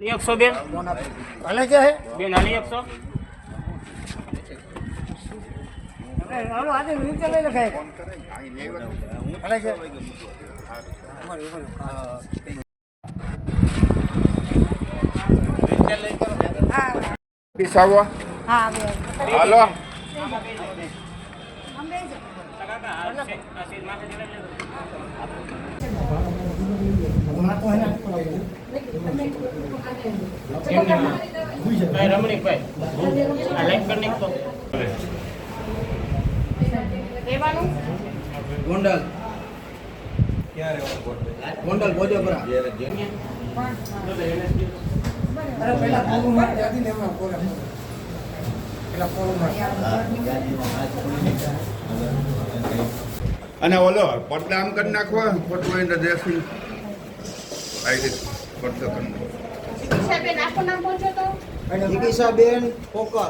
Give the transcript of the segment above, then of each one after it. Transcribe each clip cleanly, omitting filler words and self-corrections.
100 બેન હાલે છે બેન હાલી 100 હાલો આજે નીચે લઈ લખાય હાલે છે પીસાવો હાલો રમણીકભાઈ આ લાઈક કરી નાખો ગોંડલ ગોંડલ ભોજપુરા અરે પેલા કોલું માં જાતી ને એમાં કોલા પેલા કોલું માં અને ઓલો પડદા આમ કરી નાખો ખોટું હોય ને દેશી આવી પડદો કરી ચિકિત્સાબેન પોકર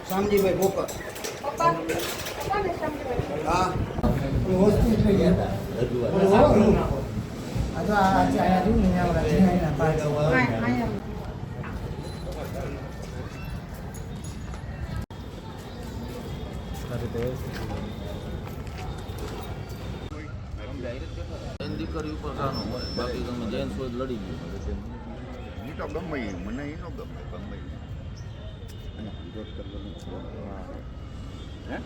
શામજીભાઈ પોકર હા હોસ્પિટલ ગયા હતા આજે આયા તું ને આવડા દીકરી ઉપર કાનો હોય બાકી તમે જેન્ટ્સ હોય લડી ગયું એ તો ગમે મને એ નો ગમે અને વિરોધ કરવાનો હે